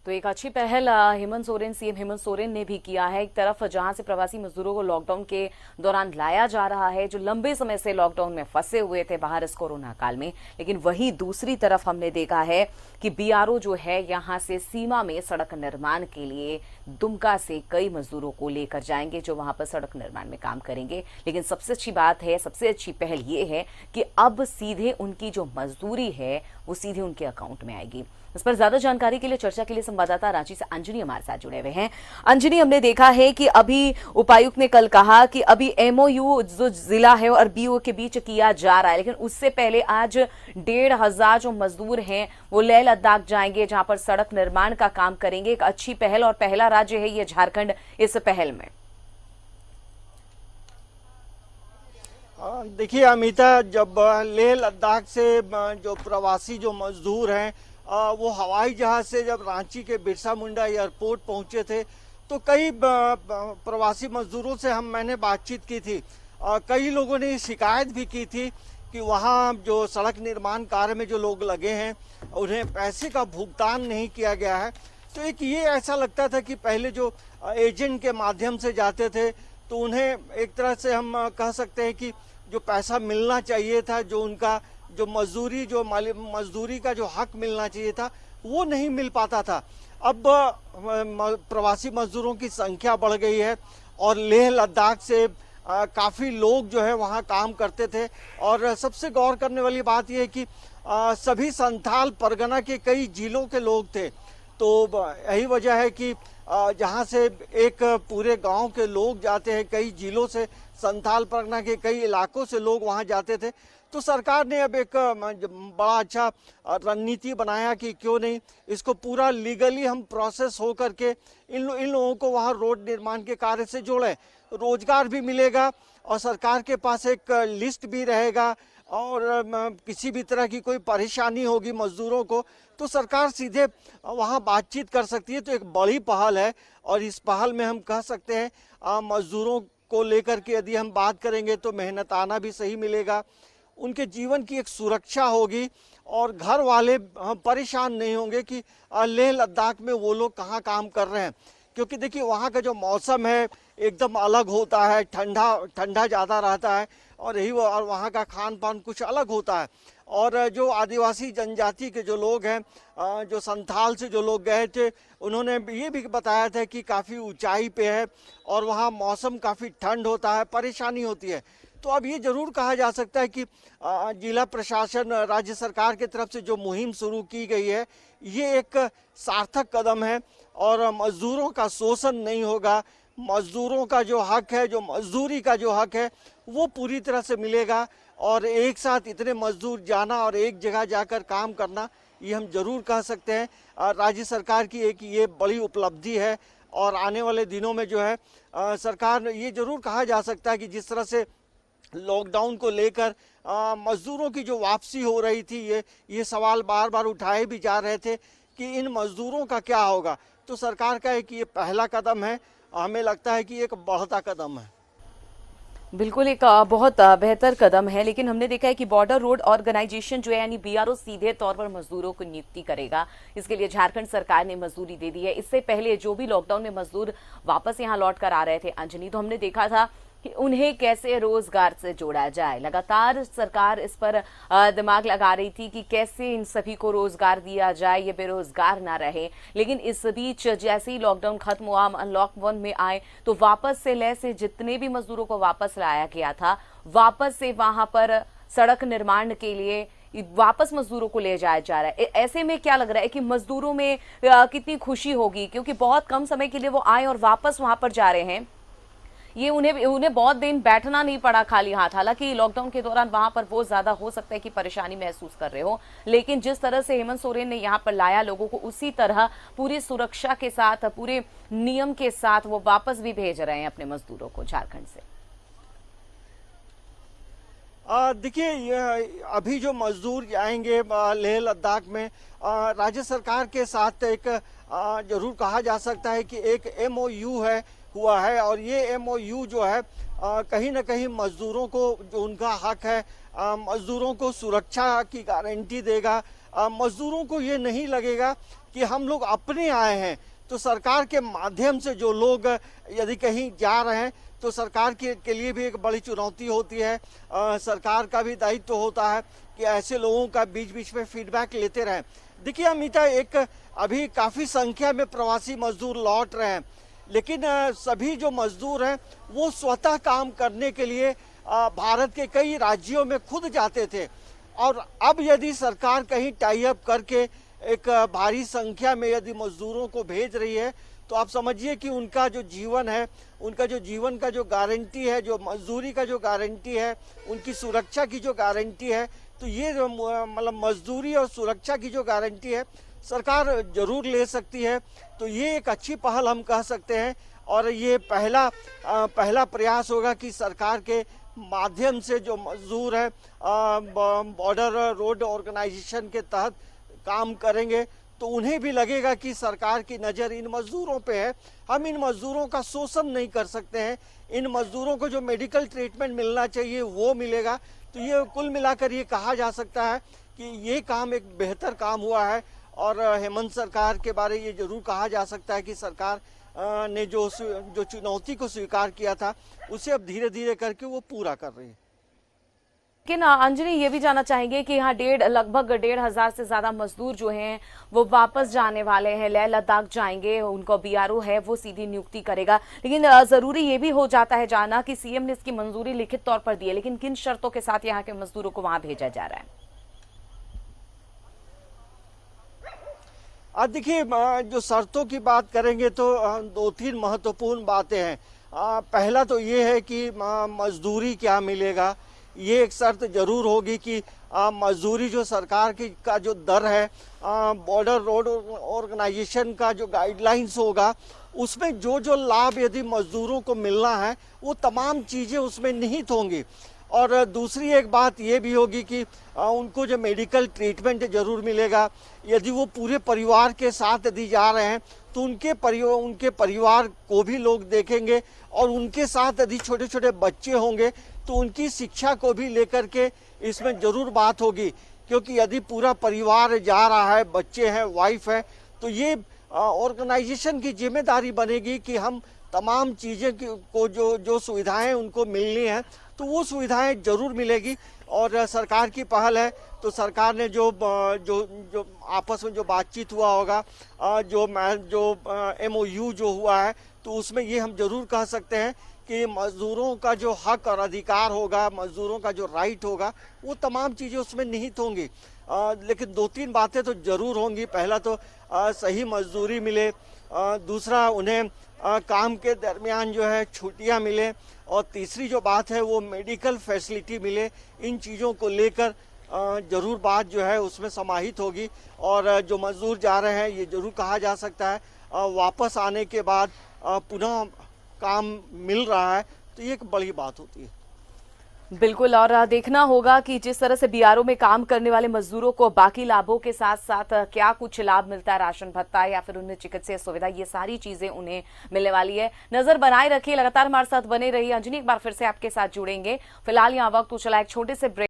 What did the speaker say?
तो एक अच्छी पहल सीएम हेमंत सोरेन ने भी किया है। एक तरफ जहां से प्रवासी मजदूरों को लॉकडाउन के दौरान लाया जा रहा है, जो लंबे समय से लॉकडाउन में फंसे हुए थे बाहर इस कोरोना काल में, लेकिन वहीं दूसरी तरफ हमने देखा है कि बीआरओ जो है यहां से सीमा में सड़क निर्माण के लिए दुमका से कई मजदूरों को लेकर जाएंगे जो वहां पर सड़क निर्माण में काम करेंगे। लेकिन सबसे अच्छी बात है, सबसे अच्छी पहल ये है कि अब सीधे उनकी जो मजदूरी है वो सीधे उनके अकाउंट में आएगी। इस पर ज्यादा जानकारी के लिए, चर्चा के लिए संवाददाता रांची से अंजनी हमारे साथ जुड़े हुए हैं। अंजनी, हमने देखा है कि अभी उपायुक्त ने कल कहा कि अभी एमओयू जो जिला है और बीओ के बीच किया जा रहा है, लेकिन उससे पहले आज 1,500 जो मजदूर हैं वो लेह लद्दाख जाएंगे जहां पर सड़क निर्माण का काम करेंगे। एक अच्छी पहल और पहला राज्य है ये झारखंड इस पहल में। देखिए अमिता, जब लेह लद्दाख से जो प्रवासी जो मजदूर हैं वो हवाई जहाज से जब रांची के बिरसा मुंडा एयरपोर्ट पहुंचे थे तो कई प्रवासी मजदूरों से मैंने बातचीत की थी। कई लोगों ने शिकायत भी की थी कि वहां जो सड़क निर्माण कार्य में जो लोग लगे हैं उन्हें पैसे का भुगतान नहीं किया गया है। तो एक ये ऐसा लगता था कि पहले जो एजेंट के माध्यम से जाते थे तो उन्हें एक तरह से हम कह सकते हैं कि जो पैसा मिलना चाहिए था, जो उनका जो मजदूरी का जो हक मिलना चाहिए था वो नहीं मिल पाता था। अब प्रवासी मजदूरों की संख्या बढ़ गई है और लेह लद्दाख से काफ़ी लोग जो है वहाँ काम करते थे। और सबसे गौर करने वाली बात यह है कि सभी संथाल परगना के कई जिलों के लोग थे। तो यही वजह है कि जहाँ से एक पूरे गांव के लोग जाते हैं, कई जिलों से संथाल परगना के कई इलाकों से लोग वहाँ जाते थे। तो सरकार ने अब एक बड़ा अच्छा रणनीति बनाया कि क्यों नहीं इसको पूरा लीगली हम प्रोसेस हो करके इन लोगों को वहाँ रोड निर्माण के कार्य से जोड़ें। रोजगार भी मिलेगा और सरकार के पास एक लिस्ट भी रहेगा और किसी भी तरह की कोई परेशानी होगी मजदूरों को तो सरकार सीधे वहाँ बातचीत कर सकती है। तो एक बड़ी पहल है और इस पहल में हम कह सकते हैं मजदूरों को लेकर के यदि हम बात करेंगे तो मेहनताना भी सही मिलेगा, उनके जीवन की एक सुरक्षा होगी और घर वाले परेशान नहीं होंगे कि लेह लद्दाख में वो लोग कहाँ काम कर रहे हैं। क्योंकि देखिए वहाँ का जो मौसम है एकदम अलग होता है, ठंडा ज़्यादा रहता है और वहाँ का खान पान कुछ अलग होता है। और जो आदिवासी जनजाति के जो लोग हैं, जो संथाल से जो लोग गए थे, उन्होंने ये भी बताया था कि काफ़ी ऊंचाई पे है और वहाँ मौसम काफ़ी ठंड होता है, परेशानी होती है। तो अब ये जरूर कहा जा सकता है कि जिला प्रशासन, राज्य सरकार की तरफ से जो मुहिम शुरू की गई है ये एक सार्थक कदम है और मजदूरों का शोषण नहीं होगा। मजदूरों का जो हक है, जो मजदूरी का जो हक है वो पूरी तरह से मिलेगा और एक साथ इतने मजदूर जाना और एक जगह जाकर काम करना, ये हम जरूर कह सकते हैं राज्य सरकार की एक ये बड़ी उपलब्धि है। और आने वाले दिनों में जो है सरकार, ये जरूर कहा जा सकता है कि जिस तरह से लॉकडाउन को लेकर मजदूरों की जो वापसी हो रही थी, ये सवाल बार बार उठाए भी जा रहे थे कि इन मजदूरों का क्या होगा। तो सरकार का एक ये पहला कदम है, हमें लगता है कि एक बढ़ता कदम है। बिल्कुल एक बहुत बेहतर कदम है। लेकिन हमने देखा है कि बॉर्डर रोड ऑर्गेनाइजेशन जो है यानी बीआरओ सीधे तौर पर मजदूरों को नियुक्ति करेगा। इसके लिए झारखंड सरकार ने मजदूरी दे दी है। इससे पहले जो भी लॉकडाउन में मजदूर वापस यहां लौट कर आ रहे थे अंजनी, तो हमने देखा था कि उन्हें कैसे रोजगार से जोड़ा जाए। लगातार सरकार इस पर दिमाग लगा रही थी कि कैसे इन सभी को रोजगार दिया जाए, ये बेरोजगार ना रहे। लेकिन इस बीच जैसे ही लॉकडाउन खत्म हुआ, हम अनलॉक 1 में आए तो वापस से लेह से जितने भी मजदूरों को वापस लाया गया था, वापस से वहां पर सड़क निर्माण के लिए वापस मजदूरों को ले जाया जा रहा है। ऐसे में क्या लग रहा है कि मजदूरों में कितनी खुशी होगी, क्योंकि बहुत कम समय के लिए वो आए और वापस वहां पर जा रहे हैं। ये उन्हें बहुत दिन बैठना नहीं पड़ा खाली हाथ। हालांकि लॉकडाउन के दौरान वहां पर वो ज्यादा हो सकता है कि परेशानी महसूस कर रहे हो, लेकिन जिस तरह से हेमंत सोरेन ने यहाँ पर लाया लोगों को, उसी तरह पूरी सुरक्षा के साथ, पूरे नियम के साथ वो वापस भी भेज रहे हैं अपने मजदूरों को झारखंड से। देखिए अभी जो मजदूर जाएंगे लेह लद्दाख में, राज्य सरकार के साथ एक जरूर कहा जा सकता है कि एक एमओयू हुआ है और ये एमओयू जो है कहीं ना कहीं मजदूरों को जो उनका हक है, मजदूरों को सुरक्षा की गारंटी देगा। मजदूरों को ये नहीं लगेगा कि हम लोग अपने आए हैं, तो सरकार के माध्यम से जो लोग यदि कहीं जा रहे हैं तो सरकार के लिए भी एक बड़ी चुनौती होती है। सरकार का भी दायित्व होता है कि ऐसे लोगों का बीच बीच में फीडबैक लेते रहें। देखिए अमिता, एक अभी काफ़ी संख्या में प्रवासी मजदूर लौट रहे हैं, लेकिन सभी जो मजदूर हैं वो स्वतः काम करने के लिए भारत के कई राज्यों में खुद जाते थे, और अब यदि सरकार कहीं टाई अप करके एक भारी संख्या में यदि मजदूरों को भेज रही है, तो आप समझिए कि उनका जो जीवन है, उनका जो जीवन का जो गारंटी है, जो मजदूरी का जो गारंटी है, उनकी सुरक्षा की जो गारंटी है, तो ये मतलब मजदूरी और सुरक्षा की जो गारंटी है सरकार जरूर ले सकती है। तो ये एक अच्छी पहल हम कह सकते हैं, और ये पहला प्रयास होगा कि सरकार के माध्यम से जो मजदूर है बॉर्डर रोड ऑर्गेनाइजेशन के तहत काम करेंगे, तो उन्हें भी लगेगा कि सरकार की नज़र इन मजदूरों पे है। हम इन मजदूरों का शोषण नहीं कर सकते हैं, इन मजदूरों को जो मेडिकल ट्रीटमेंट मिलना चाहिए वो मिलेगा। तो ये कुल मिलाकर ये कहा जा सकता है कि ये काम एक बेहतर काम हुआ है, और हेमंत सरकार के बारे ये जरूर कहा जा सकता है कि सरकार ने जो चुनौती को स्वीकार किया था उसे अब धीरे धीरे करके वो पूरा कर रही है। लेकिन अंजलि, ये भी जानना चाहेंगे कि यहाँ लगभग 1,500 से ज्यादा मजदूर जो हैं वो वापस जाने वाले हैं, लेह लद्दाख जाएंगे, उनको बीआरओ है वो सीधी नियुक्ति करेगा। लेकिन जरूरी ये भी हो जाता है जानना कि सीएम ने इसकी मंजूरी लिखित तौर पर दी है, लेकिन किन शर्तों के साथ यहाँ के मजदूरों को वहां भेजा जा रहा है? देखिए, जो शर्तों की बात करेंगे तो 2-3 महत्वपूर्ण बातें हैं। पहला तो ये है कि मजदूरी क्या मिलेगा, ये एक शर्त जरूर होगी कि मजदूरी जो सरकार का जो दर है, बॉर्डर रोड ऑर्गेनाइजेशन का जो गाइडलाइंस होगा उसमें जो जो लाभ यदि मजदूरों को मिलना है वो तमाम चीज़ें उसमें निहित होंगी। और दूसरी एक बात ये भी होगी कि उनको जो मेडिकल ट्रीटमेंट जरूर मिलेगा। यदि वो पूरे परिवार के साथ यदि जा रहे हैं तो उनके परिवार को भी लोग देखेंगे, और उनके साथ यदि छोटे छोटे बच्चे होंगे तो उनकी शिक्षा को भी लेकर के इसमें जरूर बात होगी, क्योंकि यदि पूरा परिवार जा रहा है, बच्चे हैं, वाइफ है, तो ये ऑर्गेनाइजेशन की जिम्मेदारी बनेगी कि हम तमाम चीज़ें को जो सुविधाएं उनको मिलनी है तो वो सुविधाएं जरूर मिलेगी। और सरकार की पहल है, तो सरकार ने जो आपस में जो बातचीत हुआ होगा, जो MOU जो हुआ है, तो उसमें ये हम जरूर कह सकते हैं कि मजदूरों का जो हक और अधिकार होगा, मजदूरों का जो राइट होगा, वो तमाम चीज़ें उसमें निहित होंगी। लेकिन 2-3 बातें तो जरूर होंगी। पहला तो सही मजदूरी मिले, दूसरा उन्हें काम के दरमियान जो है छुट्टियां मिले, और तीसरी जो बात है वो मेडिकल फैसिलिटी मिले। इन चीज़ों को लेकर जरूर बात जो है उसमें समाहित होगी। और जो मजदूर जा रहे हैं ये जरूर कहा जा सकता है वापस आने के बाद पुनः काम मिल रहा है, तो ये एक बड़ी बात होती है। बिल्कुल, और देखना होगा कि जिस तरह से बीआरओ में काम करने वाले मजदूरों को बाकी लाभों के साथ साथ क्या कुछ लाभ मिलता है, राशन भत्ता या फिर उन्हें चिकित्सीय सुविधा, ये सारी चीजें उन्हें मिलने वाली है। नजर बनाए रखिए, लगातार हमारे साथ बने रहिए। अंजनी, एक बार फिर से आपके साथ जुड़ेंगे। फिलहाल यहाँ वक्त तो चला एक छोटे से ब्रेक।